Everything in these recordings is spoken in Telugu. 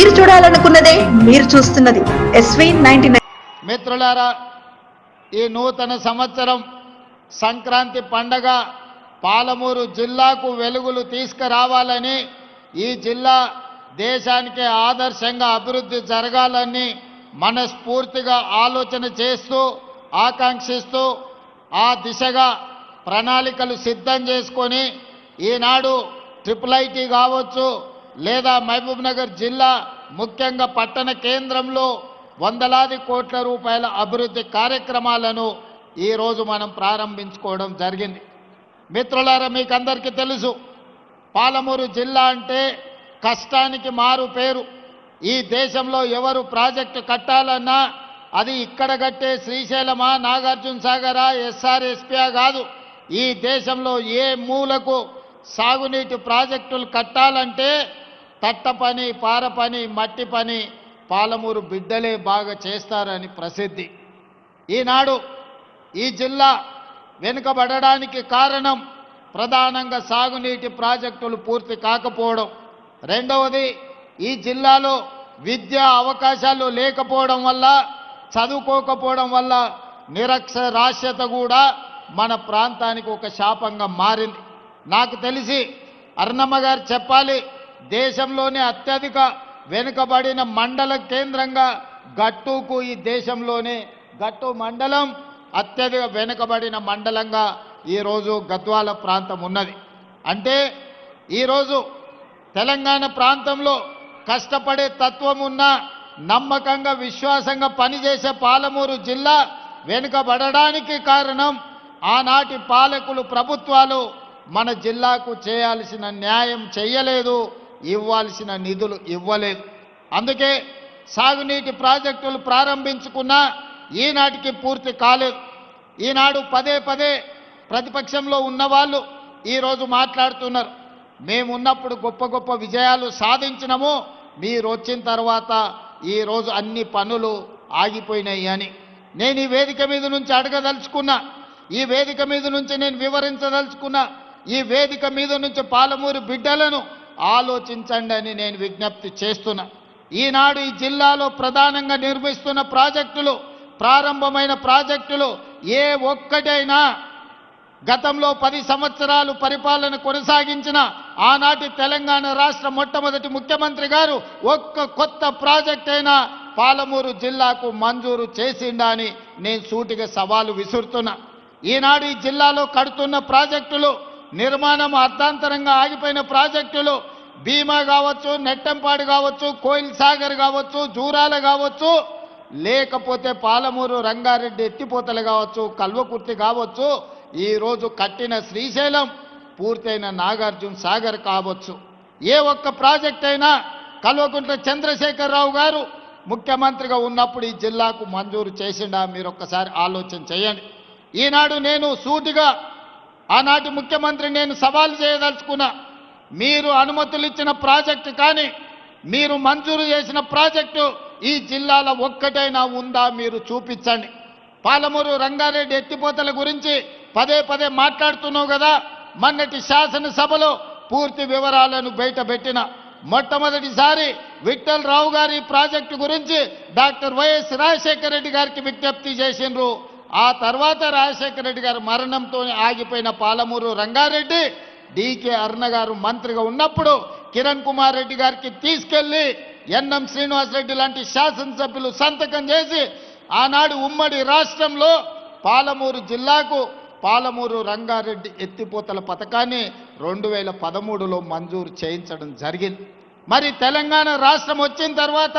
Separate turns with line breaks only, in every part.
మీరు చూడాలనుకున్నదే మీరు చూస్తున్నది SV99.
మిత్రులారా, ఈ నూతన సంవత్సరం సంక్రాంతి పండగ పాలమూరు జిల్లాకు వెలుగులు తీసుకురావాలని, ఈ జిల్లా దేశానికి ఆదర్శంగా అభివృద్ధి జరగాలని మనస్ఫూర్తిగా ఆలోచన చేస్తూ ఆకాంక్షిస్తూ ఆ దిశగా ప్రణాళికలు సిద్ధం చేసుకొని ఈనాడు IIIT కావచ్చు లేదా మహబూబ్ నగర్ జిల్లా ముఖ్యంగా పట్టణ కేంద్రంలో వందలాది కోట్ల రూపాయల అభివృద్ధి కార్యక్రమాలను ఈరోజు మనం ప్రారంభించుకోవడం జరిగింది. మిత్రులారా, మీకు అందరికీ తెలుసు, పాలమూరు జిల్లా అంటే కష్టానికి మారు పేరు. ఈ దేశంలో ఎవరు ప్రాజెక్టు కట్టాలన్నా అది ఇక్కడ కట్టే శ్రీశైలమా, నాగార్జున సాగరా, SRSPయా కాదు. ఈ దేశంలో ఏ మూలకు సాగునీటి ప్రాజెక్టులు కట్టాలంటే తట్ట పని, పార పని, మట్టి పని పాలమూరు బిడ్డలే బాగా చేస్తారని ప్రసిద్ధి. ఈనాడు ఈ జిల్లా వెనుకబడడానికి కారణం ప్రధానంగా సాగునీటి ప్రాజెక్టులు పూర్తి కాకపోవడం. రెండవది, ఈ జిల్లాలో విద్యా అవకాశాలు లేకపోవడం వల్ల, చదువుకోకపోవడం వల్ల నిరక్షరాస్యత కూడా మన ప్రాంతానికి ఒక శాపంగా మారింది. నాకు తెలిసి అర్ణమ్మ గారు చెప్పాలి, దేశంలోనే అత్యధిక వెనుకబడిన మండల కేంద్రంగా గట్టుకు ఈ దేశంలోనే గట్టు మండలం అత్యధిక వెనుకబడిన మండలంగా ఈరోజు గద్వాల ప్రాంతం ఉన్నది. అంటే ఈరోజు తెలంగాణ ప్రాంతంలో కష్టపడే తత్వం ఉన్న, నమ్మకంగా విశ్వాసంగా పనిచేసే పాలమూరు జిల్లా వెనుకబడడానికి కారణం ఆనాటి పాలకులు, ప్రభుత్వాలు మన జిల్లాకు చేయాల్సిన న్యాయం చేయలేదు, ఇవ్వాల్సిన నిధులు ఇవ్వలేదు. అందుకే సాగునీటి ప్రాజెక్టులు ప్రారంభించుకున్నా ఈనాటికి పూర్తి కాలేదు. ఈనాడు పదే పదే ప్రతిపక్షంలో ఉన్నవాళ్ళు ఈరోజు మాట్లాడుతున్నారు, మేమున్నప్పుడు గొప్ప గొప్ప విజయాలు సాధించినము, మీరు వచ్చిన తర్వాత ఈరోజు అన్ని పనులు ఆగిపోయినాయి అని. నేను ఈ వేదిక మీద నుంచి అడగదలుచుకున్నా, ఈ వేదిక మీద నుంచి నేను వివరించదలుచుకున్నా, ఈ వేదిక మీద నుంచి పాలమూరు బిడ్డలను ఆలోచించండి అని నేను విజ్ఞప్తి చేస్తున్నా. ఈనాడు ఈ జిల్లాలో ప్రధానంగా నిర్మిస్తున్న ప్రాజెక్టులు, ప్రారంభమైన ప్రాజెక్టులు ఏ ఒక్కటైనా గతంలో 10 సంవత్సరాలు పరిపాలన కొనసాగించిన ఆనాటి తెలంగాణ రాష్ట్ర మొట్టమొదటి ముఖ్యమంత్రి గారు ఒక్క కొత్త ప్రాజెక్ట్ అయినా పాలమూరు జిల్లాకు మంజూరు చేసిండా అని నేను సూటిగా సవాలు విసురుతున్నా. ఈనాడు ఈ జిల్లాలో కడుతున్న ప్రాజెక్టులు, నిర్మాణం అర్ధాంతరంగా ఆగిపోయిన ప్రాజెక్టులు భీమా కావచ్చు, నెట్టంపాడు కావచ్చు, కోయిల్ సాగర్ కావచ్చు, జూరాల కావచ్చు, లేకపోతే పాలమూరు రంగారెడ్డి ఎత్తిపోతలు కావచ్చు, కల్వకుర్తి కావచ్చు, ఈరోజు కట్టిన శ్రీశైలం, పూర్తయిన నాగార్జున సాగర్ కావచ్చు, ఏ ఒక్క ప్రాజెక్ట్ అయినా కల్వకుంట్ల చంద్రశేఖరరావు గారు ముఖ్యమంత్రిగా ఉన్నప్పుడు ఈ జిల్లాకు మంజూరు చేసిండా? మీరు ఒక్కసారి ఆలోచన చేయండి. ఈనాడు నేను సూటిగా ఆనాటి ముఖ్యమంత్రి నేను సవాల్ చేయదలుచుకున్నా, మీరు అనుమతులు ఇచ్చిన ప్రాజెక్టు కానీ మీరు మంజూరు చేసిన ప్రాజెక్టు ఈ జిల్లాలో ఒక్కటైనా ఉందా మీరు చూపించండి. పాలమూరు రంగారెడ్డి ఎత్తిపోతల గురించి పదే పదే మాట్లాడుతున్నావు కదా, మొన్నటి శాసనసభలో పూర్తి వివరాలను బయటపెట్టిన మొట్టమొదటిసారి విఠల్ రావు గారి ప్రాజెక్టు గురించి డాక్టర్ వైఎస్ రాజశేఖర రెడ్డి గారికి విజ్ఞప్తి చేసిండ్రు. ఆ తర్వాత రాజశేఖర రెడ్డి గారి మరణంతో ఆగిపోయిన పాలమూరు రంగారెడ్డి డికే అరుణ గారు మంత్రిగా ఉన్నప్పుడు కిరణ్ కుమార్ రెడ్డి గారికి తీసుకెళ్లి ఎన్ఎం శ్రీనివాసరెడ్డి లాంటి శాసనసభ్యులు సంతకం చేసి ఆనాడు ఉమ్మడి రాష్ట్రంలో పాలమూరు జిల్లాకు పాలమూరు రంగారెడ్డి ఎత్తిపోతల పథకాన్ని 2013లో మంజూరు చేయించడం జరిగింది. మరి తెలంగాణ రాష్ట్రం వచ్చిన తర్వాత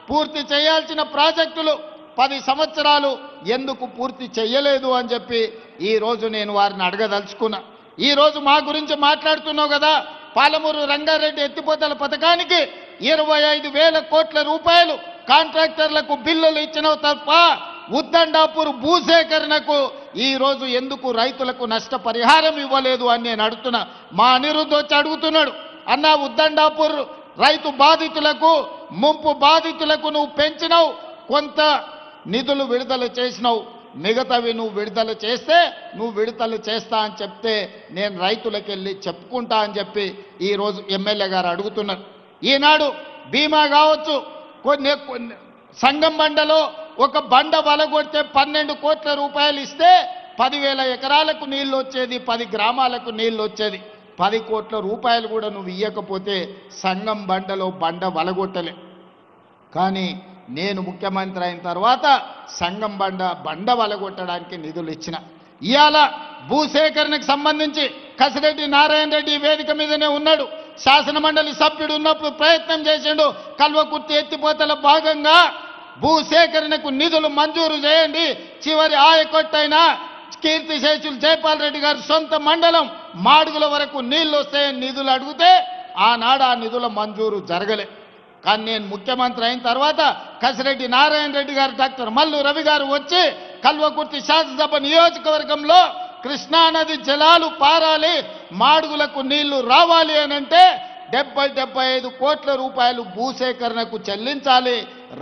పూర్తి చేయాల్సిన ప్రాజెక్టులు 10 సంవత్సరాలు ఎందుకు పూర్తి చేయలేదు అని చెప్పి ఈరోజు నేను వారిని అడగదలుచుకున్నా. ఈరోజు మా గురించి మాట్లాడుతున్నావు కదా, పాలమూరు రంగారెడ్డి ఎత్తిపోతల పథకానికి 25,000 కోట్ల రూపాయలు కాంట్రాక్టర్లకు బిల్లులు ఇచ్చినవు తప్ప ఉద్దండాపూర్ భూసేకరణకు ఈరోజు ఎందుకు రైతులకు నష్టపరిహారం ఇవ్వలేదు అని నేను అడుగుతున్నా. మా అనిరుద్ధ్ వచ్చి అడుగుతున్నాడు, అన్న ఉద్దండాపూర్ రైతు బాధితులకు, ముంపు బాధితులకు నువ్వు పెంచినావు, కొంత నిధులు విడుదల చేసినావు, మిగతావి నువ్వు విడుదల చేస్తే నువ్వు విడుదల చేస్తా అని చెప్తే నేను రైతులకు వెళ్ళి చెప్పుకుంటా అని చెప్పి ఈరోజు ఎమ్మెల్యే గారు అడుగుతున్నారు. ఈనాడు బీమా కావచ్చు, కొన్ని సంగం బండలో ఒక బండ వలగొడితే 12 కోట్ల రూపాయలు ఇస్తే 10,000 ఎకరాలకు నీళ్లు వచ్చేది, 10 గ్రామాలకు నీళ్లు వచ్చేది. 10 కోట్ల రూపాయలు కూడా నువ్వు ఇయ్యకపోతే సంగం బండలో బండ వలగొట్టలే. కానీ నేను ముఖ్యమంత్రి అయిన తర్వాత సంగం బండ వలగొట్టడానికి నిధులు ఇచ్చిన. ఇవాళ భూసేకరణకు సంబంధించి కసిరెడ్డి నారాయణ రెడ్డి వేదిక మీదనే ఉన్నాడు. శాసనమండలి సభ్యుడు ఉన్నప్పుడు ప్రయత్నం చేసిండు. కల్వకుర్తి ఎత్తిపోతల భాగంగా భూసేకరణకు నిధులు మంజూరు చేయండి, చివరి ఆయకొట్టైన కీర్తిశేషులు జైపాల్ రెడ్డి గారి సొంత మండలం మాడుగుల వరకు నీళ్లు వస్తాయని నిధులు అడిగితే ఆనాడు ఆ నిధుల మంజూరు జరగలే. కానీ నేను ముఖ్యమంత్రి అయిన తర్వాత కసిరెడ్డి నారాయణ రెడ్డి గారు, డాక్టర్ మల్లు రవి గారు వచ్చి కల్వకుర్తి శాసనసభ నియోజకవర్గంలో కృష్ణానది జలాలు పారాలి, మాడుగులకు నీళ్లు రావాలి అని అంటే 75 కోట్ల రూపాయలు భూసేకరణకు చెల్లించాలి,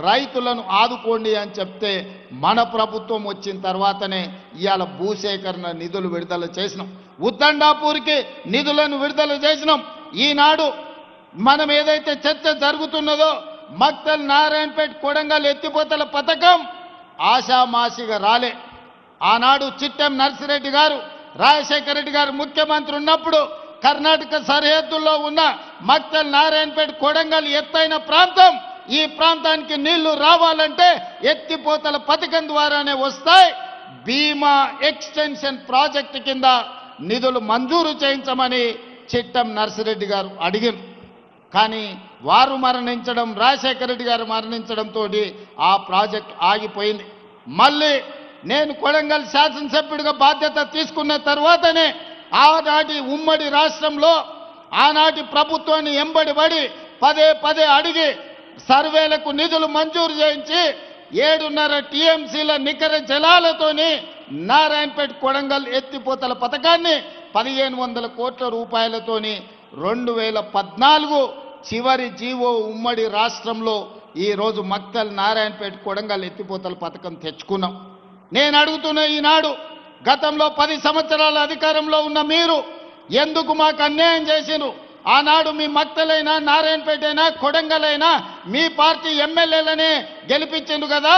రైతులను ఆదుకోండి అని చెప్తే మన ప్రభుత్వం వచ్చిన తర్వాతనే ఇవాళ భూసేకరణ నిధులు విడుదల చేసినాం. ఉద్దండాపూర్కి నిధులను విడుదల చేసినాం. ఈనాడు మనం ఏదైతే చర్చ జరుగుతున్నదో మక్తల్ నారాయణపేట కొడంగల్ ఎత్తిపోతల పథకం ఆషామాషిగా రాలే. ఆనాడు చిట్టెం నర్సిరెడ్డి గారు, రాజశేఖర రెడ్డి గారు ముఖ్యమంత్రి ఉన్నప్పుడు కర్ణాటక సరిహద్దుల్లో ఉన్న మక్తల్ నారాయణపేట కొడంగల్ ఎత్తైన ప్రాంతం, ఈ ప్రాంతానికి నీళ్లు రావాలంటే ఎత్తిపోతల పథకం ద్వారానే వస్తాయి. భీమా ఎక్స్టెన్షన్ ప్రాజెక్టు కింద నిధులు మంజూరు చేయించమని చిట్టం నర్సిరెడ్డి గారు అడిగారు. కానీ వారు మరణించడం, రాజశేఖర రెడ్డి గారు మరణించడంతో ఆ ప్రాజెక్టు ఆగిపోయింది. మళ్ళీ నేను కొడంగల్ శాసనసభ్యుడిగా బాధ్యత తీసుకున్న తర్వాతనే ఆనాటి ఉమ్మడి రాష్ట్రంలో ఆనాటి ప్రభుత్వాన్ని ఎంబడిపడి పదే అడిగి సర్వేలకు నిధులు మంజూరు చేయించి 7.5 టీఎంసీల నికర జలాలతోని నారాయణపేట కొడంగల్ ఎత్తిపోతల పథకాన్ని 1500 కోట్ల రూపాయలతోని 2014 చివరి జీవో ఉమ్మడి రాష్ట్రంలో ఈరోజు మక్తల్ నారాయణపేట కొడంగల్ ఎత్తిపోతల పథకం తెచ్చుకున్నాం. నేను అడుగుతున్న ఈనాడు గతంలో 10 సంవత్సరాల అధికారంలో ఉన్న మీరు ఎందుకు మాకు అన్యాయం చేసిరు? ఆనాడు మీ మక్తలైనా, నారాయణపేట అయినా, కొడంగల్ అయినా మీ పార్టీ ఎమ్మెల్యేలనే గెలిపించిండు కదా,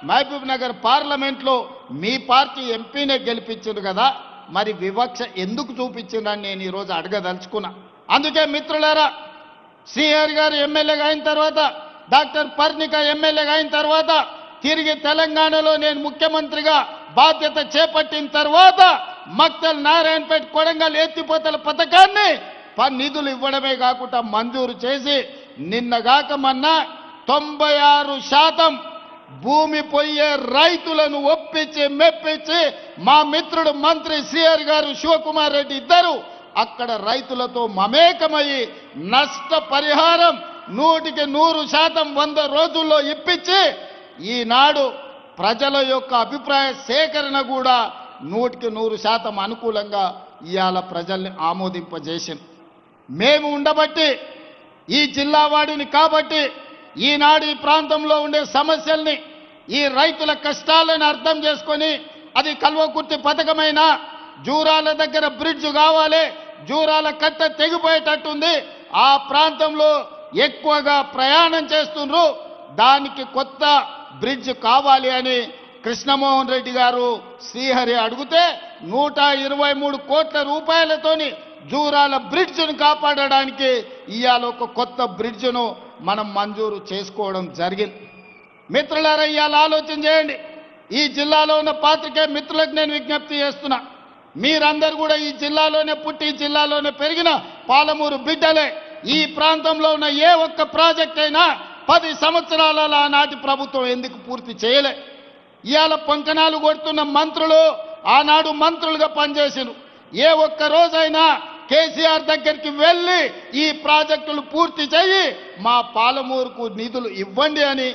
మహబూబ్ నగర్ పార్లమెంట్లో మీ పార్టీ ఎంపీనే గెలిపించిండు కదా, మరి వివక్ష ఎందుకు చూపించిందని నేను ఈరోజు అడగదలుచుకున్నా. అందుకే మిత్రులారా, శ్రీహరి గారు ఎమ్మెల్యేగా అయిన తర్వాత, డాక్టర్ పర్ణిక ఎమ్మెల్యేగా అయిన తర్వాత, తిరిగి తెలంగాణలో నేను ముఖ్యమంత్రిగా బాధ్యత చేపట్టిన తర్వాత మక్తల్ నారాయణపేట కొడంగల్ ఎత్తిపోతల పథకాన్ని నిధులు ఇవ్వడమే కాకుండా మంజూరు చేసి నిన్నగాక మొన్న 96% భూమి పోయే రైతులను ఒప్పించి మెప్పించి మా మిత్రుడు మంత్రి శ్రీహరి గారు, శివకుమార్ రెడ్డి ఇద్దరు అక్కడ రైతులతో మమేకమయ్యి నష్టపరిహారం 100% 100 రోజుల్లో ఇప్పించి ఈనాడు ప్రజల యొక్క అభిప్రాయ సేకరణ కూడా 100% అనుకూలంగా ఇవాళ ప్రజల్ని ఆమోదింపజేసింది. మేము ఉండబట్టి, ఈ జిల్లా వాడిని కాబట్టి ఈనాడు ఈ ప్రాంతంలో ఉండే సమస్యల్ని, ఈ రైతుల కష్టాలను అర్థం చేసుకొని, అది కల్వకుర్తి పథకమైన జూరాల దగ్గర బ్రిడ్జ్ కావాలి, జూరాల కట్ట తెగిపోయేటట్టుంది, ఆ ప్రాంతంలో ఎక్కువగా ప్రయాణం చేస్తున్నారు, దానికి కొత్త బ్రిడ్జ్ కావాలి అని కృష్ణమోహన్ రెడ్డి గారు శ్రీహరి అడిగితే 123 కోట్ల రూపాయలతోని జూరాల బ్రిడ్జ్ను కాపాడడానికి ఇవాళ ఒక కొత్త బ్రిడ్జ్ను మనం మంజూరు చేసుకోవడం జరిగింది. మిత్రులారా, ఇవాళ ఆలోచన చేయండి. ఈ జిల్లాలో ఉన్న పాత్రికేయ మిత్రులకు నేను విజ్ఞప్తి చేస్తున్నా, మీరందరూ కూడా ఈ జిల్లాలోనే పుట్టి, ఈ జిల్లాలోనే పెరిగిన పాలమూరు బిడ్డలే. ఈ ప్రాంతంలో ఉన్న ఏ ఒక్క ప్రాజెక్ట్ అయినా 10 సంవత్సరాల ఆనాటి ప్రభుత్వం ఎందుకు పూర్తి చేయలే? ఇవాళ పొంకనాలు కొడుతున్న మంత్రులు ఆనాడు మంత్రులుగా పనిచేసిరు. ఏ ఒక్క రోజైనా కేసీఆర్ దగ్గరికి వెళ్ళి ఈ ప్రాజెక్టులు పూర్తి చేయి, మా పాలమూరుకు నిధులు ఇవ్వండి అని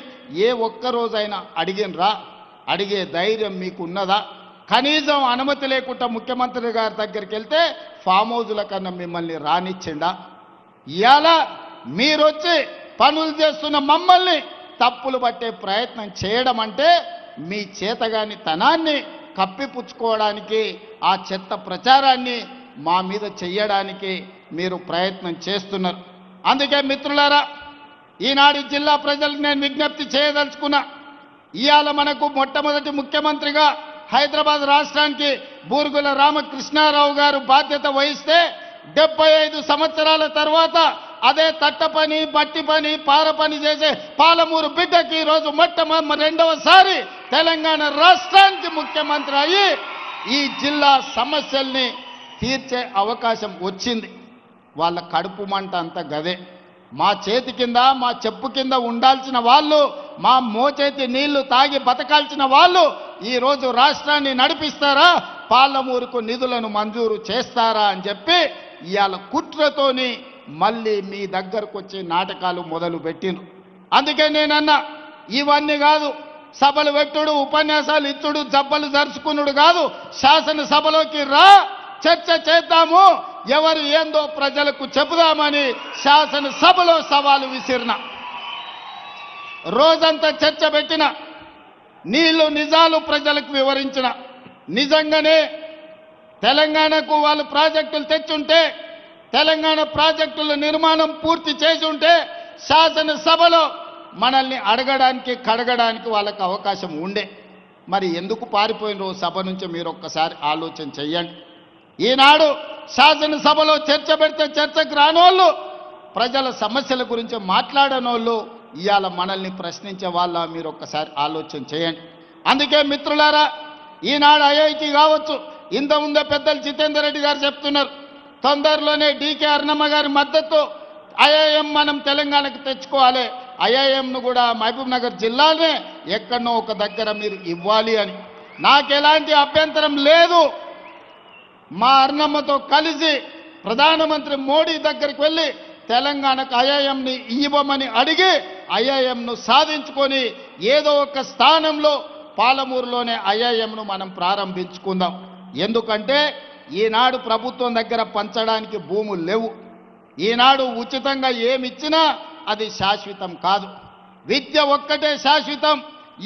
ఏ ఒక్క రోజైనా అడిగినరా? అడిగే ధైర్యం మీకు ఉన్నదా? కనీసం అనుమతి లేకుండా ముఖ్యమంత్రి గారి దగ్గరికి వెళ్తే ఫామ్ హౌజుల కన్నా మిమ్మల్ని రానిచ్చిండా? ఇవాళ మీరొచ్చి పనులు చేస్తున్న మమ్మల్ని తప్పులు పట్టే ప్రయత్నం చేయడం అంటే మీ చేతగాని తనాన్ని కప్పిపుచ్చుకోవడానికి, ఆ చెత్త ప్రచారాన్ని మా మీద చెయ్యడానికి మీరు ప్రయత్నం చేస్తున్నారు. అందుకే మిత్రులారా, ఈనాడు జిల్లా ప్రజలకు నేను విజ్ఞప్తి చేయదలుచుకున్నా. ఇవాళ మనకు మొట్టమొదటి ముఖ్యమంత్రిగా హైదరాబాద్ రాష్ట్రానికి బూరుగుల రామకృష్ణారావు గారు బాధ్యత వహిస్తే 75 సంవత్సరాల తర్వాత అదే తట్ట పని, బట్టి పని, పార పని చేసే పాలమూరు బిడ్డకి ఈరోజు రెండవసారి తెలంగాణ రాష్ట్రానికి ముఖ్యమంత్రి అయ్యి ఈ జిల్లా సమస్యల్ని తీర్చే అవకాశం వచ్చింది. వాళ్ళ కడుపు మంట అంతా గదే. మా చేతి కింద, మా చెప్పు కింద ఉండాల్సిన వాళ్ళు, మా మోచేతి నీళ్లు తాగి బతకాల్సిన వాళ్ళు ఈరోజు రాష్ట్రాన్ని నడిపిస్తారా, పాలమూరుకు నిధులను మంజూరు చేస్తారా అని చెప్పి ఇవాళ కుట్రతోని మళ్ళీ మీ దగ్గరకు వచ్చి నాటకాలు మొదలు పెట్టిండ్రు. అందుకే నేనన్నా, ఇవన్నీ కాదు, సభలు పెట్టుడు, ఉపన్యాసాలు ఇచ్చుడు, జబ్బలు జరుచుకునుడు కాదు. శాసనసభలోకి రా, చర్చ చేద్దాము, ఎవరు ఏందో ప్రజలకు చెబుదామని శాసనసభలో సవాలు విసిరిన. రోజంతా చర్చ పెట్టిన, నీళ్లు నిజాలు ప్రజలకు వివరించిన. నిజంగానే తెలంగాణకు వాళ్ళు ప్రాజెక్టులు తెచ్చుంటే, తెలంగాణ ప్రాజెక్టుల నిర్మాణం పూర్తి చేసి ఉంటే శాసనసభలో మనల్ని అడగడానికి, కడగడానికి వాళ్ళకు అవకాశం ఉండే. మరి ఎందుకు పారిపోయినో సభ నుంచి మీరు ఒక్కసారి ఆలోచన చెయ్యండి. ఈనాడు శాసనసభలో చర్చ పెడితే చర్చకు రానోళ్ళు, ప్రజల సమస్యల గురించి మాట్లాడనోళ్ళు ఇవాళ మనల్ని ప్రశ్నించే వాళ్ళ మీరు ఒక్కసారి ఆలోచన చేయండి. అందుకే మిత్రులారా, ఈనాడు ఐఐటి కావచ్చు, ఇంతకుముందే పెద్దలు జితేందర్ రెడ్డి గారు చెప్తున్నారు, తొందరలోనే డీకే అరుణమ్మ గారి మద్దతు ఐఐఎం మనం తెలంగాణకు తెచ్చుకోవాలి, ఐఐఎంను కూడా మహబూబ్ నగర్ జిల్లానే ఎక్కడనో ఒక దగ్గర మీరు ఇవ్వాలి అని. నాకెలాంటి అభ్యంతరం లేదు. మా అరుణమ్మతో కలిసి ప్రధానమంత్రి మోడీ దగ్గరికి వెళ్ళి తెలంగాణకు ఐఐఎంని ఇవ్వమని అడిగి ఐఐఎంను సాధించుకొని ఏదో ఒక స్థానంలో పాలమూరులోనే ఐఐఎంను మనం ప్రారంభించుకుందాం. ఎందుకంటే ఈనాడు ప్రభుత్వం దగ్గర పంచడానికి భూములు లేవు. ఈనాడు ఉచితంగా ఏమిచ్చినా అది శాశ్వతం కాదు. విద్య ఒక్కటే శాశ్వతం.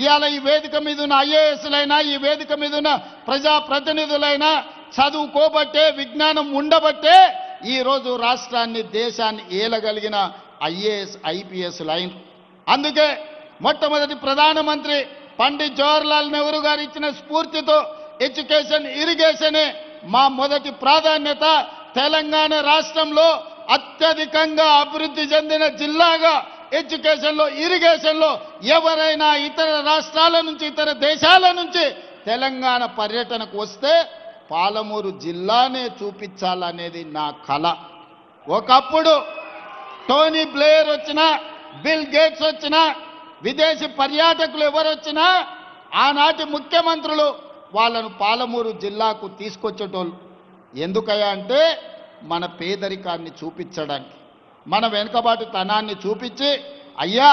ఇవాళ ఈ వేదిక మీద ఉన్న ఐఏఎస్లైనా, ఈ వేదిక మీద ఉన్న ప్రజాప్రతినిధులైనా చదువుకోబట్టే, విజ్ఞానం ఉండబట్టే ఈరోజు రాష్ట్రాన్ని, దేశాన్ని ఏలగలిగిన ఐఏఎస్, ఐపీఎస్ లైన్. అందుకే మొట్టమొదటి ప్రధానమంత్రి పండిత్ జవహర్లాల్ నెహ్రూ గారు ఇచ్చిన స్ఫూర్తితో ఎడ్యుకేషన్, ఇరిగేషనే మా మొదటి ప్రాధాన్యత. తెలంగాణ రాష్ట్రంలో అత్యధికంగా అభివృద్ధి చెందిన జిల్లాగా ఎడ్యుకేషన్లో, ఇరిగేషన్లో ఎవరైనా ఇతర రాష్ట్రాల నుంచి, ఇతర దేశాల నుంచి తెలంగాణ పర్యటనకు వస్తే పాలమూరు జిల్లానే చూపించాలనేది నా కల. ఒకప్పుడు టోనీ బ్లేయర్ వచ్చినా, బిల్ గేట్స్ వచ్చినా, విదేశీ పర్యాటకులు ఎవరు వచ్చినా ఆనాటి ముఖ్యమంత్రులు వాళ్ళను పాలమూరు జిల్లాకు తీసుకొచ్చేటోళ్ళు. ఎందుకయ్యా అంటే మన పేదరికాన్ని చూపించడానికి, మన వెనుకబాటుతనాన్ని చూపించి, అయ్యా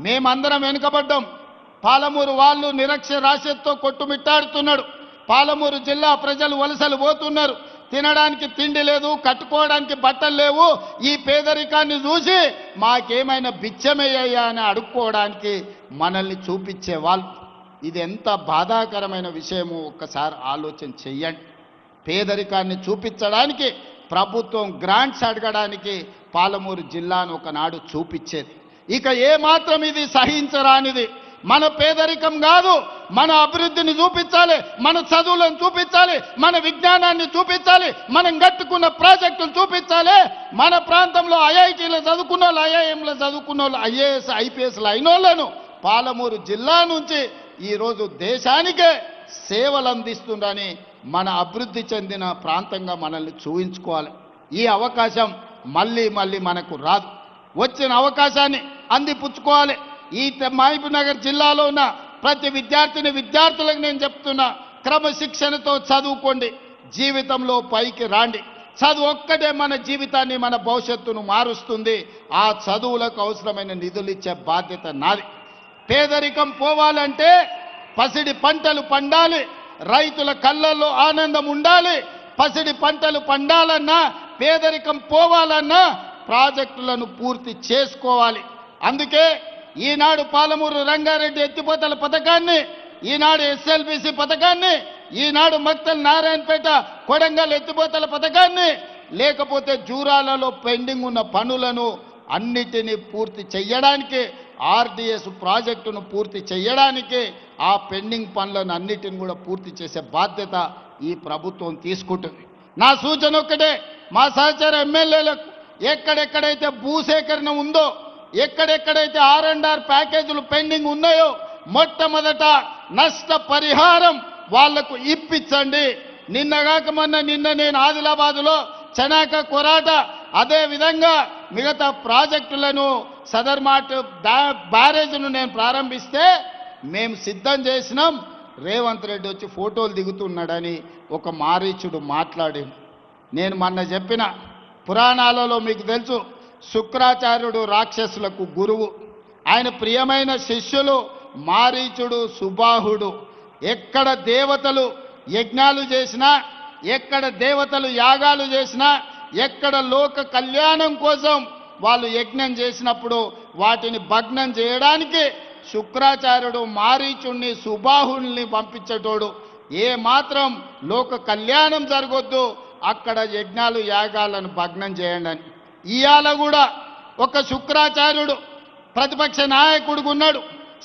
మేమందరం వెనుకబడ్డాం, పాలమూరు వాళ్ళు నిరక్షరాస్యతతో కొట్టుమిట్టాడుతున్నాడు, పాలమూరు జిల్లా ప్రజలు వలసలు పోతున్నారు, తినడానికి తిండి లేదు, కట్టుకోవడానికి బట్టలు లేవు, ఈ పేదరికాన్ని చూసి మాకేమైనా బిచ్చమయ్యా అని అడుక్కోవడానికి మనల్ని చూపించేవాళ్ళు. ఇది ఎంత బాధాకరమైన విషయమో ఒక్కసారి ఆలోచన చెయ్యండి. పేదరికాన్ని చూపించడానికి ప్రభుత్వం గ్రాంట్స్ అడగడానికి పాలమూరు జిల్లాను ఒకనాడు చూపించేది. ఇక ఏమాత్రం ఇది సహించరానిది. మన పేదరికం కాదు, మన అభివృద్ధిని చూపించాలి, మన చదువులను చూపించాలి, మన విజ్ఞానాన్ని చూపించాలి, మనం కట్టుకున్న ప్రాజెక్టులు చూపించాలి. మన ప్రాంతంలో ఐఐటీలో చదువుకున్న వాళ్ళు, ఐఐఎంలో చదువుకున్న వాళ్ళు, ఐఏఎస్, ఐపీఎస్లు అయిన వాళ్ళను పాలమూరు జిల్లా నుంచి ఈరోజు దేశానికే సేవలు అందిస్తుందని మన అభివృద్ధి చెందిన ప్రాంతంగా మనల్ని చూపించుకోవాలి. ఈ అవకాశం మళ్ళీ మళ్ళీ మనకు రాదు. వచ్చిన అవకాశాన్ని అందిపుచ్చుకోవాలి. ఈ మహబూబ్ నగర్ జిల్లాలో ఉన్న ప్రతి విద్యార్థులకు నేను చెప్తున్నా, క్రమశిక్షణతో చదువుకోండి, జీవితంలో పైకి రాండి. చదువు ఒక్కటే మన జీవితాన్ని, మన భవిష్యత్తును మారుస్తుంది. ఆ చదువులకు అవసరమైన నిధులు ఇచ్చే బాధ్యత నాది. పేదరికం పోవాలంటే పసిడి పంటలు పండాలి, రైతుల కళ్ళల్లో ఆనందం ఉండాలి. పసిడి పంటలు పండాలన్నా, పేదరికం పోవాలన్నా ప్రాజెక్టులను పూర్తి చేసుకోవాలి. అందుకే ఈనాడు పాలమూరు రంగారెడ్డి ఎత్తిపోతల పథకాన్ని, ఈనాడు ఎస్ఎల్బిసి పథకాన్ని, ఈనాడు మక్తల్ నారాయణపేట కొడంగల్ ఎత్తిపోతల పథకాన్ని, లేకపోతే జూరాలలో పెండింగ్ ఉన్న పనులను అన్నిటినీ పూర్తి చెయ్యడానికి, ఆర్డిఎస్ ప్రాజెక్టును పూర్తి చెయ్యడానికి, ఆ పెండింగ్ పనులను అన్నిటిని కూడా పూర్తి చేసే బాధ్యత ఈ ప్రభుత్వం తీసుకుంటుంది. నా సూచన ఒక్కటే, మా సహచర ఎమ్మెల్యేలకు ఎక్కడెక్కడైతే భూసేకరణ ఉందో, ఎక్కడెక్కడైతే R&R ప్యాకేజీలు పెండింగ్ ఉన్నాయో, మొట్టమొదట నష్ట పరిహారం వాళ్లకు ఇప్పించండి. నిన్న నేను ఆదిలాబాదులో చెనాక కొరాట, అదే విధంగా మిగతా ప్రాజెక్టులను సదర్మాట్ బ్యారేజ్ను నేను ప్రారంభిస్తే మేము సిద్ధం చేసినాం. రేవంత్ రెడ్డి వచ్చి ఫోటోలు దిగుతున్నాడని ఒక మారీచుడు మాట్లాడింది. నేను మొన్న చెప్పిన, పురాణాలలో మీకు తెలుసు, శుక్రాచార్యుడు రాక్షసులకు గురువు, ఆయన ప్రియమైన శిష్యులు మారీచుడు, సుబాహుడు. ఎక్కడ దేవతలు యజ్ఞాలు చేసినా, ఎక్కడ దేవతలు యాగాలు చేసినా, ఎక్కడ లోక కళ్యాణం కోసం వాళ్ళు యజ్ఞం చేసినప్పుడు వాటిని భగ్నం చేయడానికి శుక్రాచార్యుడు మారీచుణ్ణి, సుబాహుల్ని పంపించేటోడు. ఏ మాత్రం లోక కళ్యాణం జరగొద్దు, అక్కడ యజ్ఞాలు యాగాలను భగ్నం చేయండి అని. ఇవాళ కూడా ఒక శుక్రాచార్యుడు ప్రతిపక్ష నాయకుడిగా ఉన్నాడు,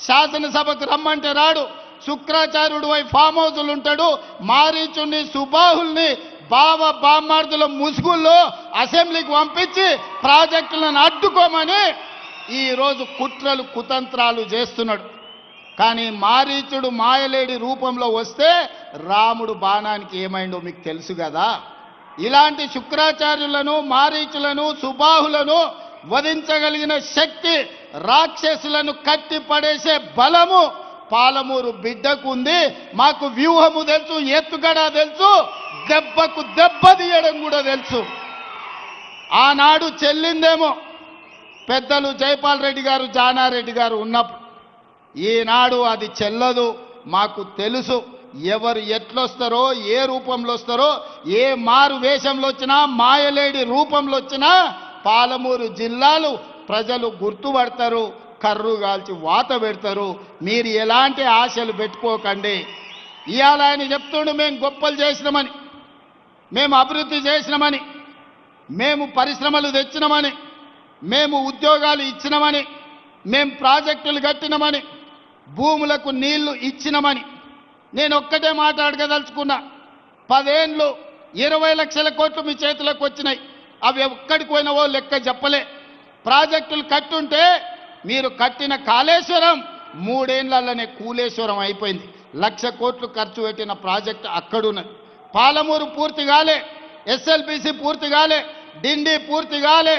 శాసనసభకు రమ్మంటే రాడు, శుక్రాచార్యుడు ఫామ్ హౌస్లు ఉంటాడు, మారీచుణ్ణి, సుబాహుల్ని బామ్మార్దుల ముసుగుల్లో అసెంబ్లీకి పంపించి ప్రాజెక్టులను అడ్డుకోమని ఈరోజు కుట్రలు కుతంత్రాలు చేస్తున్నాడు. కానీ మారీచుడు మాయలేడి రూపంలో వస్తే రాముడు బాణానికి ఏమైందో మీకు తెలుసు కదా. ఇలాంటి శుక్రాచార్యులను, మారీచులను, సుబాహులను వధించగలిగిన శక్తి, రాక్షసులను కట్టి పడేసే బలము పాలమూరు బిడ్డకు ఉంది. మాకు వ్యూహము తెలుసు, ఎత్తుగడ తెలుసు, దెబ్బకు దెబ్బ తీయడం కూడా తెలుసు. ఆనాడు చెల్లిందేమో పెద్దలు జైపాల్ రెడ్డి గారు, జానారెడ్డి గారు ఉన్నప్పుడు. ఈనాడు అది చెల్లదు. మాకు తెలుసు ఎవరు ఎట్లొస్తారో, ఏ రూపంలో వస్తారో, ఏ మారు వేషంలో వచ్చినా, మాయలేడి రూపంలో వచ్చినా పాలమూరు జిల్లాలు ప్రజలు గుర్తుపడతారు, కర్రు కాల్చి వాత పెడతారు. మీరు ఎలాంటి ఆశలు పెట్టుకోకండి. ఇవాళ ఆయన చెప్తుండు, మేము గొప్పలు చేసినామని, మేము అభివృద్ధి చేసినామని, మేము పరిశ్రమలు తెచ్చినామని, మేము ఉద్యోగాలు ఇచ్చినామని, మేము ప్రాజెక్టులు కట్టినామని, భూములకు నీళ్లు ఇచ్చినామని. నేను ఒక్కటే మాట్లాడగదలుచుకున్నా. 10 ఏళ్ళు 20 లక్షల కోట్లు మీ చేతులకు వచ్చినాయి. అవి ఎక్కడికి పోయినవో లెక్క చెప్పలే. ప్రాజెక్టులు కట్టుంటే మీరు కట్టిన కాళేశ్వరం 3 ఏళ్లలోనే కూలేశ్వరం అయిపోయింది. 1,00,000 కోట్లు ఖర్చు పెట్టిన ప్రాజెక్టు అక్కడున్నది. పాలమూరు పూర్తి కాలే, ఎస్ఎల్బిసి పూర్తి కాలే, డిండి పూర్తి కాలే,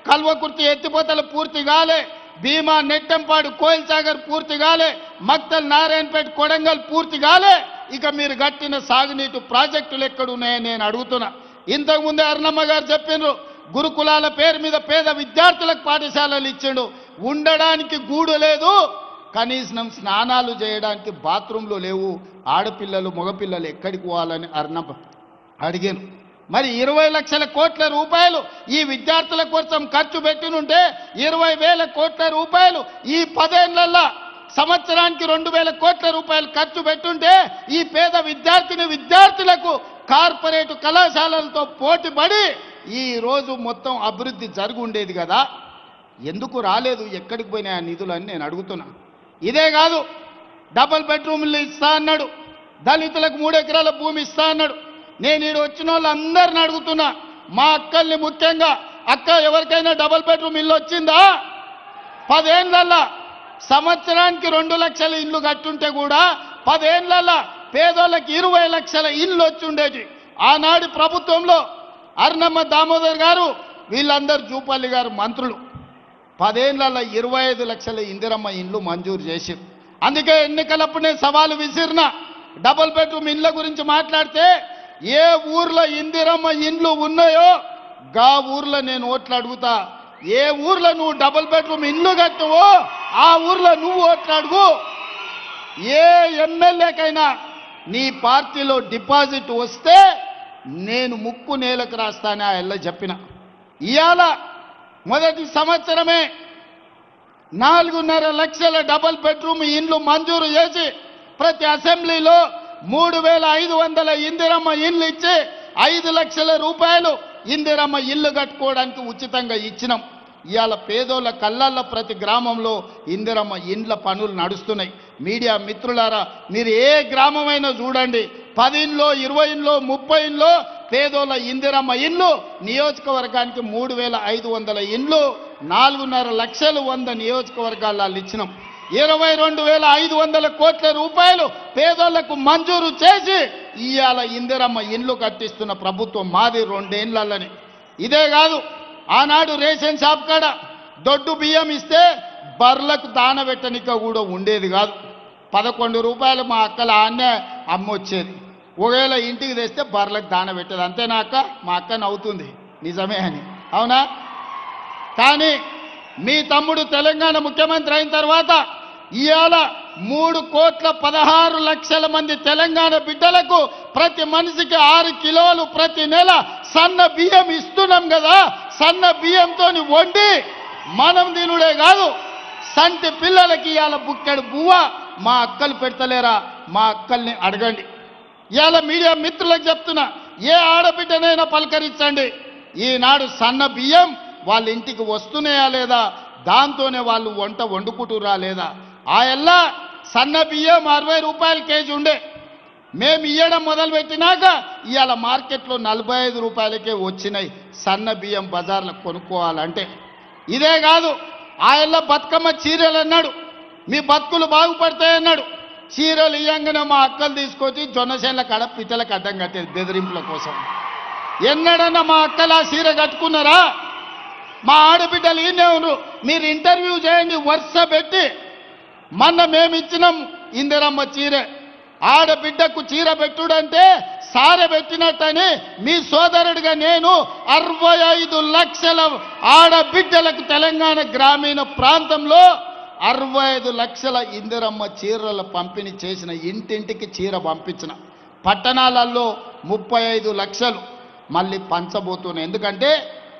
కల్వకుర్తి ఎత్తిపోతలు పూర్తి కాలే, భీమా నెట్టంపాడు కోయిల్ సాగర్ పూర్తి కాలే, మక్తల్ నారాయణపేట కొడంగల్ పూర్తి కాలే. ఇక మీరు కట్టిన సాగునీటి ప్రాజెక్టులు ఎక్కడున్నాయని నేను అడుగుతున్నా. ఇంతకుముందే అరుణమ్మ గారు చెప్పిండ్రు, గురుకులాల పేరు మీద పేద విద్యార్థులకు పాఠశాలలు ఇచ్చిండు. ఉండడానికి గూడు లేదు, కనీసం స్నానాలు చేయడానికి బాత్రూంలు లేవు. ఆడపిల్లలు మగపిల్లలు ఎక్కడికి పోవాలని అరుణమ్మ అడిగాను. మరి 20 లక్షల కోట్ల రూపాయలు ఈ విద్యార్థుల కోసం ఖర్చు పెట్టినుంటే 20,000 కోట్ల రూపాయలు ఈ 10 ఏళ్లలో సంవత్సరానికి 2,000 కోట్ల రూపాయలు ఖర్చు పెట్టుంటే ఈ పేద విద్యార్థులకు కార్పొరేట్ కళాశాలలతో పోటీపడి ఈ రోజు మొత్తం అభివృద్ధి జరిగి ఉండేది కదా. ఎందుకు రాలేదు, ఎక్కడికి పోయినాయి ఆ నిధులు అని నేను అడుగుతున్నా. ఇదే కాదు, డబుల్ బెడ్రూమ్లు ఇస్తా అన్నాడు, దళితులకు 3 ఎకరాల భూమి ఇస్తా అన్నాడు. నేను ఈడు వచ్చిన వాళ్ళందరిని అడుగుతున్నా, మా అక్కల్ని ముఖ్యంగా, అక్క ఎవరికైనా డబుల్ బెడ్రూమ్ ఇల్లు వచ్చిందా? 10 ఏళ్లలో సంవత్సరానికి 2 లక్షల ఇల్లు కట్టుంటే కూడా 10 ఏళ్లలో పేదోళ్ళకి 20 లక్షల ఇల్లు వచ్చి ఉండేది. ఆనాడు ప్రభుత్వంలో అరుణమ్మ దామోదర్ గారు, వీళ్ళందరూ జూపల్లి గారు మంత్రులు 10 ఏళ్లలో 25 లక్షల ఇందిరమ్మ ఇండ్లు మంజూరు చేశారు. అందుకే ఎన్నికలప్పుడు నేను సవాలు విసిరిన, డబుల్ బెడ్రూమ్ ఇండ్ల గురించి మాట్లాడితే ఏ ఊర్లో ఇందిరమ్మ ఇండ్లు ఉన్నాయో గా ఊర్లో నేను ఓట్లు అడుగుతా. ఏ ఊర్లో నువ్వు డబుల్ బెడ్రూమ్ ఇల్లు కట్టువో ఆ ఊర్లో నువ్వు ఓట్లు అడుగు. ఏ ఎమ్మెల్యేకైనా నీ పార్టీలో డిపాజిట్ వస్తే నేను ముక్కు నేలకు రాస్తానే ఆ ఎల్ల చెప్పిన. ఇవాళ మొదటి సంవత్సరమే 4.5 లక్షల డబుల్ బెడ్రూమ్ ఇండ్లు మంజూరు చేసి ప్రతి అసెంబ్లీలో 3,500 ఇందిరమ్మ ఇల్లు ఇచ్చి 5 లక్షల రూపాయలు ఇందిరమ్మ ఇల్లు కట్టుకోవడానికి ఉచితంగా ఇచ్చినాం. ఇవాళ పేదోళ్ళ కళ్ళల్లో ప్రతి గ్రామంలో ఇందిరమ్మ ఇండ్ల పనులు నడుస్తున్నాయి. మీడియా మిత్రులారా, మీరు ఏ గ్రామమైనా చూడండి, 10 ఇండ్లో 20 ఇండ్లో 30 ఇండ్లో పేదోళ్ళ ఇందిరమ్మ ఇండ్లు. నియోజకవర్గానికి 3,500 ఇండ్లు, 4.5 లక్షలు 100 నియోజకవర్గాల్లో ఇచ్చినాం. 22,500 కోట్ల రూపాయలు పేదోళ్లకు మంజూరు చేసి ఇవాళ ఇందిరమ్మ ఇండ్లు కట్టిస్తున్న ప్రభుత్వం మాది 2 ఏళ్లలోనే. ఇదే కాదు, ఆనాడు రేషన్ షాప్ కాడ దొడ్డు బియ్యం ఇస్తే బర్లకు దానబెట్టనిక కూడా ఉండేది కాదు. 11 రూపాయలు మా అక్కల ఆన్నే అమ్మొచ్చేది. ఒకవేళ ఇంటికి తెస్తే బర్లకు దానబెట్టేది. అంతేనా అక్క? మా అక్క నవ్వుతుంది, నిజమే అని. అవునా? కానీ మీ తమ్ముడు తెలంగాణ ముఖ్యమంత్రి అయిన తర్వాత ఇవాళ 3,16,00,000 మంది తెలంగాణ బిడ్డలకు ప్రతి మనిషికి 6 కిలోలు ప్రతి నెల సన్న బియ్యం ఇస్తున్నాం కదా. సన్న బియ్యంతో వండి మనం తినుడే కాదు, సంటి పిల్లలకి ఇవాళ బుక్కెడు బువ్వ మా అక్కలు పెడతలేరా? మా అక్కల్ని అడగండి. ఇవాళ మీడియా మిత్రులకు చెప్తున్నా, ఏ ఆడబిడ్డనైనా పలకరించండి. ఈనాడు సన్న బియ్యం వాళ్ళ ఇంటికి వస్తున్నాయా లేదా, దాంతోనే వాళ్ళు వంట వండుకుంటురా లేదా? ఆ ఎల్లా సన్న బియ్యం 60 రూపాయల కేజీ ఉండే, మేము ఇయ్యడం మొదలుపెట్టినాక ఇవాళ మార్కెట్లో 45 రూపాయలకే వచ్చినాయి సన్న బియ్యం బజార్లో కొనుక్కోవాలంటే. ఇదే కాదు, ఆ ఎల్ల బతుకమ్మ చీరలు అన్నాడు, మీ బతుకులు బాగుపడతాయన్నాడు. చీరలు ఇయ్యంగానే మా అక్కలు తీసుకొచ్చి జొన్నసేన్ల కాడ పిట్టలకు అడ్డం కట్టేది బెదిరింపుల కోసం. ఎన్నడన్నా మా అక్కలు ఆ చీర కట్టుకున్నారా? మా ఆడబిడ్డలు ఈయనే ఉన్నారు, మీరు ఇంటర్వ్యూ చేయండి వరుస పెట్టి. మొన్న మేము ఇచ్చినాం ఇందిరమ్మ చీరే. ఆడబిడ్డకు చీర పెట్టుడంటే సారె పెట్టినట్టని మీ సోదరుడిగా నేను 65 లక్షల ఆడబిడ్డలకు తెలంగాణ గ్రామీణ ప్రాంతంలో 65 లక్షల ఇందిరమ్మ చీరల పంపిణీ చేసిన, ఇంటింటికి చీర పంపించిన. పట్టణాలలో 35 లక్షలు మళ్ళీ పంచబోతున్నాయి. ఎందుకంటే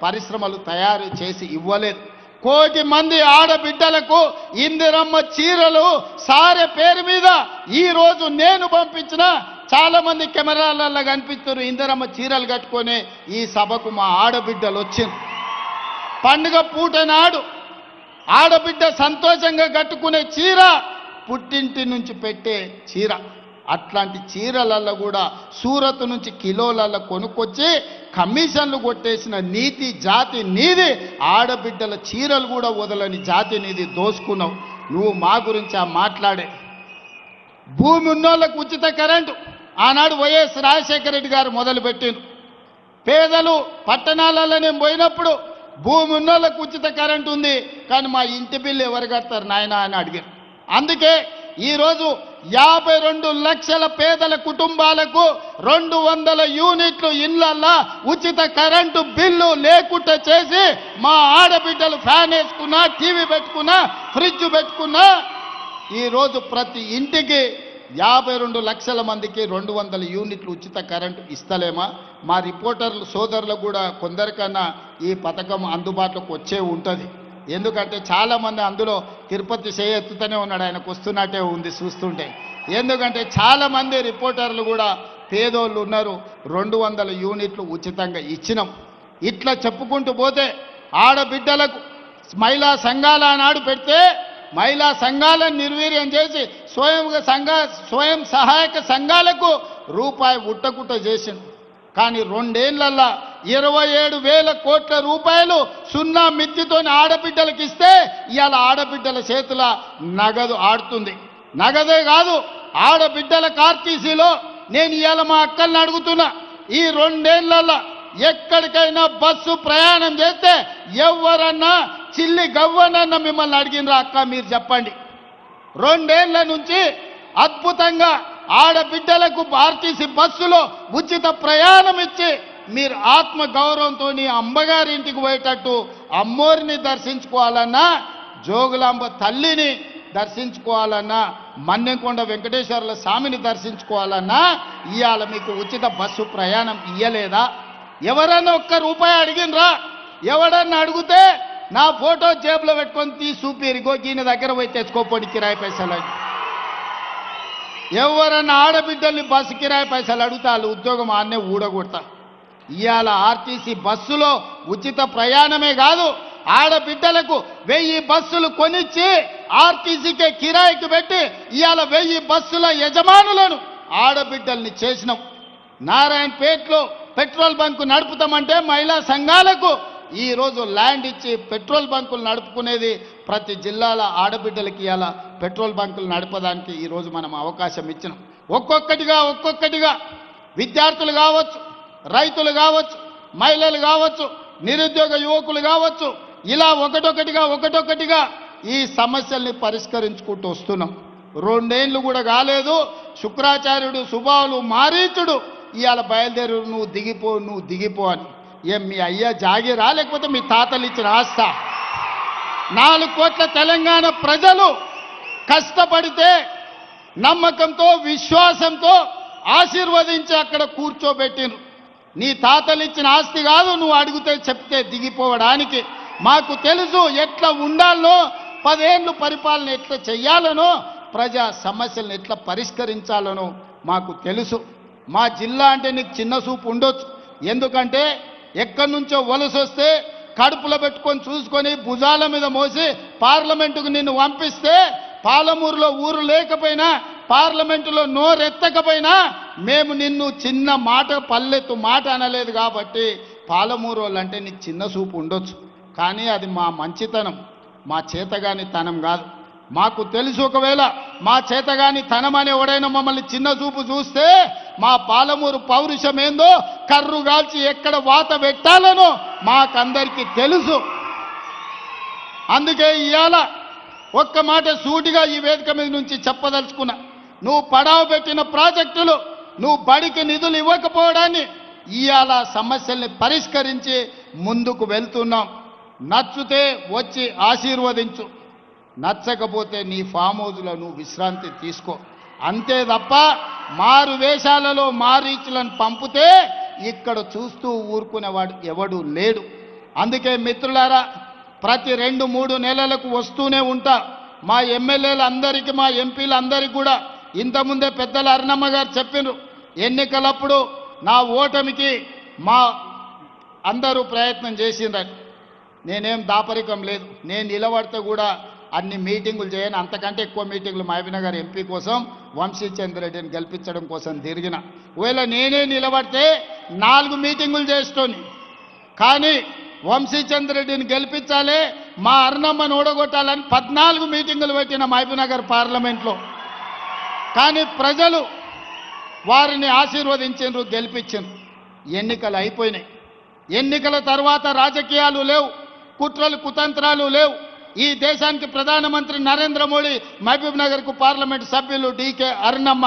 పరిశ్రమలు తయారు చేసి ఇవ్వలేదు. 1 కోటి మంది ఆడబిడ్డలకు ఇందిరమ్మ చీరలు సారె పేరు మీద ఈరోజు నేను పంపించిన. చాలా మంది కెమెరాలలో కనిపిస్తున్నారు ఇందిరమ్మ చీరలు కట్టుకొని ఈ సభకు మా ఆడబిడ్డలు వచ్చింది. పండుగ పూట నాడు ఆడబిడ్డ సంతోషంగా కట్టుకునే చీర పుట్టింటి నుంచి పెట్టే చీర. అట్లాంటి చీరలలో కూడా సూరత్ నుంచి కిలోలలో కొనుక్కొచ్చి కమిషన్లు కొట్టేసిన నీతి జాతి నీది. ఆడబిడ్డల చీరలు కూడా వదలని జాతి నీది దోసుకున్నావు నువ్వు. మా గురించి మాట్లాడే భూమి ఉన్నోళ్ళకు ఉచిత కరెంటు ఆనాడు వైఎస్ రాజశేఖర రెడ్డి గారు మొదలుపెట్టిండు. పేదలు పట్టణాలలోనే పోయినప్పుడు భూమి ఉన్నోళ్ళకు ఉచిత కరెంటు ఉంది, కానీ మా ఇంటి బిల్లు ఎవరు కడతారు నాయన అని అడిగారు. అందుకే ఈరోజు 52 లక్షల పేదల కుటుంబాలకు 200 యూనిట్లు ఇళ్లల్లా ఉచిత కరెంటు బిల్లు లేకుండా చేసి మా ఆడబిడ్డలు ఫ్యాన్ వేసుకున్నా, టీవీ పెట్టుకున్నా, ఫ్రిడ్జ్ పెట్టుకున్నా ఈరోజు ప్రతి ఇంటికి 52 లక్షల మందికి 200 యూనిట్లు ఉచిత కరెంటు ఇస్తలేమా? మా రిపోర్టర్లు సోదరులకు కూడా కొందరికన్నా ఈ పథకం అందుబాటులోకి వచ్చే ఉంటుంది. ఎందుకంటే చాలామంది అందులో తిరుపతి చేయెత్తుతూనే ఉన్నాడు, ఆయనకు వస్తున్నట్టే ఉంది చూస్తుంటే. ఎందుకంటే చాలామంది రిపోర్టర్లు కూడా పేదోళ్ళు ఉన్నారు. 200 యూనిట్లు ఉచితంగా ఇచ్చినాం. ఇట్లా చెప్పుకుంటూ పోతే ఆడబిడ్డలకు మహిళా సంఘాల నాడు పెడితే మహిళా సంఘాలను నిర్వీర్యం చేసి స్వయం సహాయక సంఘాలకు రూపాయి ఉట్టకుట్ట చేసింది. కానీ 2 ఏళ్లల్లా 27,000 కోట్ల రూపాయలు సున్నా మిత్తితోని ఆడబిడ్డలకు ఇస్తే ఇవాళ ఆడబిడ్డల చేతుల నగదు ఆడుతుంది. నగదే కాదు, ఆడబిడ్డల ఆర్టీసీలో నేను ఇవాళ మా అక్కల్ని అడుగుతున్నా, ఈ 2 ఏళ్లల్లా ఎక్కడికైనా బస్సు ప్రయాణం చేస్తే ఎవరన్నా చిల్లి గవ్వనన్నా మిమ్మల్ని అడిగినరా అక్క? మీరు చెప్పండి. 2 ఏళ్ల నుంచి అద్భుతంగా ఆడబిడ్డలకు ఆర్టీసీ బస్సులో ఉచిత ప్రయాణం ఇచ్చి మీరు ఆత్మ గౌరవంతో అమ్మగారి ఇంటికి పోయేటట్టు అమ్మోరిని దర్శించుకోవాలన్నా, జోగులాంబ తల్లిని దర్శించుకోవాలన్నా, మన్నెంకొండ వెంకటేశ్వర్ల స్వామిని దర్శించుకోవాలన్నా ఇవాళ మీకు ఉచిత బస్సు ప్రయాణం ఇయ్యలేదా? ఎవరన్నా ఒక్క రూపాయి అడిగినరా? ఎవడన్నా అడిగితే నా ఫోటో జేబులో పెట్టుకొని చూపిరిగో ఈయన దగ్గర పోయి తెచ్చుకోపోండి కిరాయి పైసలు. ఎవరన్నా ఆడబిడ్డల్ని బస్సు కిరాయి పైసలు అడిగితే వాళ్ళు ఉద్యోగం ఆన్నే ఊడగొడతా. ఇవాళ ఆర్టీసీ బస్సులో ఉచిత ప్రయాణమే కాదు, ఆడబిడ్డలకు 1000 బస్సులు కొనిచ్చి ఆర్టీసీకే కిరాయికి పెట్టి ఇవాళ 1000 బస్సుల యజమానులను ఆడబిడ్డల్ని చేసినాం. నారాయణపేటలో పెట్రోల్ బంకు నడుపుతామంటే మహిళా సంఘాలకు ఈరోజు ల్యాండ్ ఇచ్చి పెట్రోల్ బంకులు నడుపుకునేది ప్రతి జిల్లాల ఆడబిడ్డలకి ఇవాళ పెట్రోల్ బంకులు నడపడానికి ఈరోజు మనం అవకాశం ఇచ్చినాం. ఒక్కొక్కటిగా విద్యార్థులు కావచ్చు, రైతులు కావచ్చు, మహిళలు కావచ్చు, నిరుద్యోగ యువకులు కావచ్చు, ఇలా ఒకటొకటిగా ఈ సమస్యల్ని పరిష్కరించుకుంటూ వస్తున్నాం. 2 ఏళ్ళు కూడా కాలేదు, శుక్రాచార్యుడు సుబావులు మారీచుడు ఇవాళ బయలుదేరు నువ్వు దిగిపో అని. ఏం మీ అయ్యా జాగిరా లేకపోతే మీ తాతలు ఇచ్చిన ఆస్తా? 4 కోట్ల తెలంగాణ ప్రజలు కష్టపడితే నమ్మకంతో విశ్వాసంతో ఆశీర్వదించి అక్కడ కూర్చోబెట్టిను. నీ తాతలు ఇచ్చిన ఆస్తి కాదు నువ్వు అడిగితే చెప్తే దిగిపోవడానికి. మాకు తెలుసు ఎట్లా ఉండాలనో, 10 ఏళ్ళు పరిపాలన ఎట్లా చెయ్యాలనో, ప్రజా సమస్యలను ఎట్లా పరిష్కరించాలనో మాకు తెలుసు. మా జిల్లా అంటే నీకు చిన్న చూపు ఉండొచ్చు, ఎందుకంటే ఎక్కడి నుంచో వలస వస్తే కడుపులో పెట్టుకొని చూసుకొని భుజాల మీద మోసి పార్లమెంటుకు నిన్ను పంపిస్తే, పాలమూరులో ఊరు లేకపోయినా పార్లమెంటులో నోరెత్తకపోయినా మేము నిన్ను చిన్న మాట పల్లెత్తు మాట అనలేదు. కాబట్టి పాలమూరు వాళ్ళంటే నీకు చిన్న చూపు ఉండొచ్చు, కానీ అది మా మంచితనం, మా చేతగాని తనం కాదు. మాకు తెలుసు ఒకవేళ మా చేతగాని తనం అని ఎవడైనా మమ్మల్ని చిన్న చూపు చూస్తే మా పాలమూరు పౌరుషం ఏందో కర్రుగాల్చి ఎక్కడ వాత పెట్టాలనో మాకందరికీ తెలుసు. అందుకే ఇవాళ ఒక్క మాట సూటిగా ఈ వేదిక మీద నుంచి చెప్పదలుచుకున్నా. నువ్వు పడావు పెట్టిన ప్రాజెక్టులు, నువ్వు బడికి నిధులు ఇవ్వకపోవడాన్ని ఇవాళ సమస్యల్ని పరిష్కరించి ముందుకు వెళ్తున్నాం. నచ్చితే వచ్చి ఆశీర్వదించు, నచ్చకపోతే నీ ఫామ్ హౌస్లో నువ్వు విశ్రాంతి తీసుకో, అంతే తప్ప మారు వేషాలలో మారీచులను పంపితే ఇక్కడ చూస్తూ ఊరుకునేవాడు ఎవడు లేడు. అందుకే మిత్రులారా, ప్రతి 2-3 నెలలకు వస్తూనే ఉంటా. మా ఎమ్మెల్యేలందరికీ, మా ఎంపీలందరికీ కూడా ఇంతకుముందే పెద్దల అరుణమ్మ గారు చెప్పినారు, ఎన్నికలప్పుడు నా ఓటమికి మా అందరూ ప్రయత్నం చేసిండ్రని. నేనేం దాపరికం లేదు, నేను నిలబడితే కూడా అన్ని మీటింగులు చేయను, అంతకంటే ఎక్కువ మీటింగులు మహబూబ్నగర్ ఎంపీ కోసం వంశీచంద్రెడ్డిని గెలిపించడం కోసం తిరిగిన. ఒకవేళ నేనే నిలబడితే 4 మీటింగులు చేస్తోని, కానీ వంశీచంద్రెడ్డిని గెలిపించాలి, మా అరుణమ్మను ఓడగొట్టాలని 14 మీటింగులు పెట్టిన మహబూబ్నగర్ పార్లమెంట్లో. కానీ ప్రజలు వారిని ఆశీర్వదించారు, గెలిపించారు. ఎన్నికలు అయిపోయినాయి. ఎన్నికల తర్వాత రాజకీయాలు లేవు, కుట్రలు కుతంత్రాలు లేవు. ఈ దేశానికి ప్రధానమంత్రి నరేంద్ర మోడీ, మహబూబ్నగర్కు పార్లమెంట్ సభ్యులు డీకే అరుణమ్మ,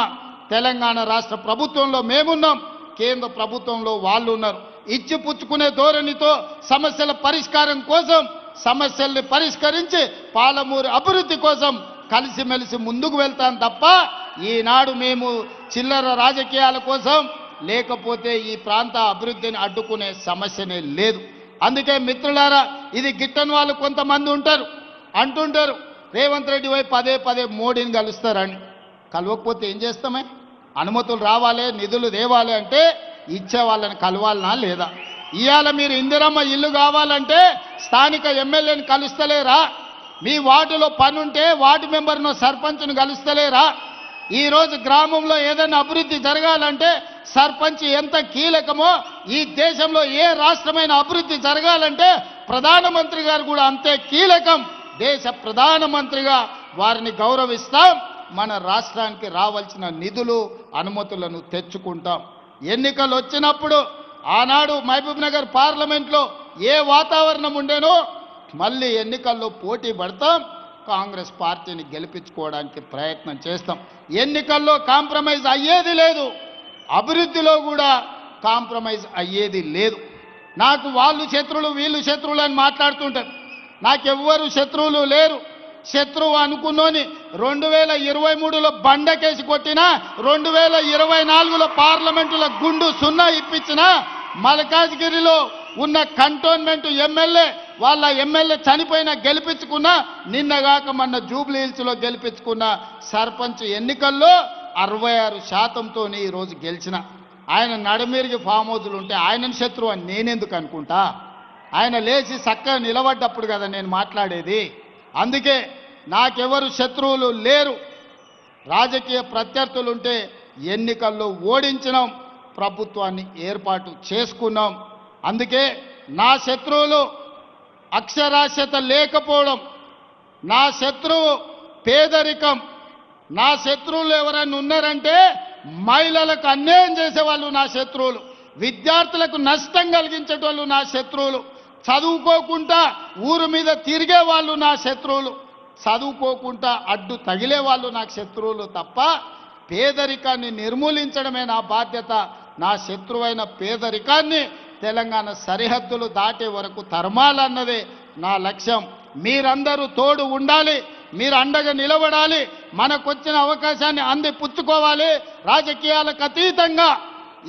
తెలంగాణ రాష్ట్ర ప్రభుత్వంలో మేమున్నాం, కేంద్ర ప్రభుత్వంలో వాళ్ళు ఉన్నారు. ఇచ్చి పుచ్చుకునే ధోరణితో సమస్యల పరిష్కారం కోసం, సమస్యల్ని పరిష్కరించి పాలమూరు అభివృద్ధి కోసం కలిసిమెలిసి ముందుకు వెళ్తాం తప్ప ఈనాడు మేము చిల్లర రాజకీయాల కోసం లేకపోతే ఈ ప్రాంత అభివృద్ధిని అడ్డుకునే సమస్యనే లేదు. అందుకే మిత్రులారా, ఇది గిట్టని వాళ్ళు కొంతమంది ఉంటారు, అంటుంటారు రేవంత్ రెడ్డి పోయి పదే మోడీని కలుస్తారని. కలవకపోతే ఏం చేస్తామే? అనుమతులు రావాలి, నిధులు తేవాలి అంటే ఇచ్చే వాళ్ళని కలవాలనా లేదా? ఇవాళ మీరు ఇందిరమ్మ ఇల్లు కావాలంటే స్థానిక ఎమ్మెల్యేని కలుస్తలేరా? మీ వార్డులో పనుంటే వార్డు మెంబర్ను సర్పంచ్ను కలుస్తలేరా? ఈరోజు గ్రామంలో ఏదైనా అభివృద్ధి జరగాలంటే సర్పంచ్ ఎంత కీలకమో, ఈ దేశంలో ఏ రాష్ట్రమైన అభివృద్ధి జరగాలంటే ప్రధానమంత్రి గారు కూడా అంతే కీలకం. దేశ ప్రధానమంత్రిగా వారిని గౌరవిస్తాం, మన రాష్ట్రానికి రావాల్సిన నిధులు అనుమతులను తెచ్చుకుంటాం. ఎన్నికలు వచ్చినప్పుడు ఆనాడు మహబూబ్నగర్ పార్లమెంట్లో ఏ వాతావరణం ఉండేనో మళ్ళీ ఎన్నికల్లో పోటీ పడతాం, కాంగ్రెస్ పార్టీని గెలిపించుకోవడానికి ప్రయత్నం చేస్తాం. ఎన్నికల్లో కాంప్రమైజ్ అయ్యేది లేదు, అభివృద్ధిలో కూడా కాంప్రమైజ్ అయ్యేది లేదు. నాకు వాళ్ళు శత్రువులు వీళ్ళు శత్రువులు అని మాట్లాడుతుంటారు, నాకెవ్వరు శత్రువులు లేరు. శత్రువు అనుకున్నోని 2023లో బండకేసి కొట్టినా, 2024లో పార్లమెంటులో గుండు సున్నా ఇప్పించినా, మల్కాజ్గిరిలో ఉన్న కంటోన్మెంట్ ఎమ్మెల్యే వాళ్ళ ఎమ్మెల్యే చనిపోయినా గెలిపించుకున్నా, నిన్నగాక మొన్న జూబ్లీ హిల్స్లో గెలిపించుకున్న సర్పంచ్ ఎన్నికల్లో 66%తో ఈరోజు గెలిచిన ఆయన నడమీరికి ఫామ్ హౌజులు ఉంటే ఆయనను శత్రువు అని నేనెందుకు అనుకుంటా? ఆయన లేచి చక్కగా నిలబడ్డప్పుడు కదా నేను మాట్లాడేది. అందుకే నాకెవరు శత్రువులు లేరు. రాజకీయ ప్రత్యర్థులుంటే ఎన్నికల్లో ఓడించినాం, ప్రభుత్వాన్ని ఏర్పాటు చేసుకున్నాం. అందుకే నా శత్రువులు అక్షరాస్యత లేకపోవడం, నా శత్రువు పేదరికం, నా శత్రువులు ఎవరైనా ఉన్నారంటే మహిళలకు అన్యాయం చేసేవాళ్ళు నా శత్రువులు, విద్యార్థులకు నష్టం కలిగించేటోళ్ళు నా శత్రువులు, చదువుకోకుండా ఊరు మీద తిరిగే వాళ్ళు నా శత్రువులు, చదువుకోకుండా అడ్డు తగిలే వాళ్ళు నాకు శత్రువులు తప్ప పేదరికాన్ని నిర్మూలించడమే నా బాధ్యత. నా శత్రువైన పేదరికాన్ని తెలంగాణ సరిహద్దులు దాటే వరకు తరమాలన్నదే నా లక్ష్యం. మీరందరూ తోడు ఉండాలి, మీరు అండగా నిలబడాలి, మనకొచ్చిన అవకాశాన్ని అందిపుచ్చుకోవాలి. రాజకీయాలకు అతీతంగా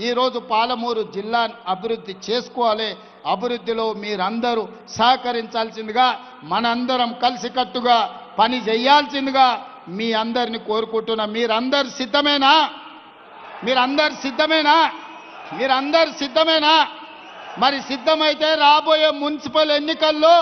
ఈరోజు పాలమూరు జిల్లాను అభివృద్ధి చేసుకోవాలి. అభివృద్ధిలో మీరందరూ సహకరించాల్సిందిగా, మనందరం కలిసికట్టుగా పని చేయాల్సిందిగా మీ అందరిని కోరుకుంటున్నా. మీరందరు సిద్ధమేనా? మీరందరు సిద్ధమేనా? మీరందరు సిద్ధమేనా? మరి సిద్ధమైతే రాబోయే మున్సిపల్ ఎన్నికల్లో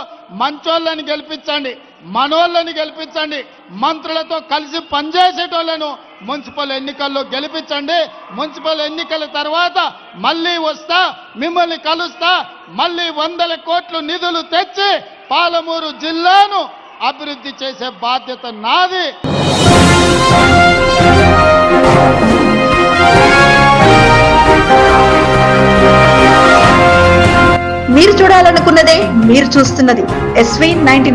మంచోళ్ళని గెలిపించండి, మనోళ్ళని గెలిపించండి, మంత్రులతో కలిసి పనిచేసేటోళ్ళను మున్సిపల్ ఎన్నికల్లో గెలిపించండి. మున్సిపల్ ఎన్నికల తర్వాత మళ్ళీ వస్తా, మిమ్మల్ని కలుస్తా, మళ్ళీ 100 కోట్ల నిధులు తెచ్చి పాలమూరు జిల్లాను అభివృద్ధి చేసే బాధ్యత నాది.
మీరు చూడాలనుకున్నదే మీరు చూస్తున్నది SV 99.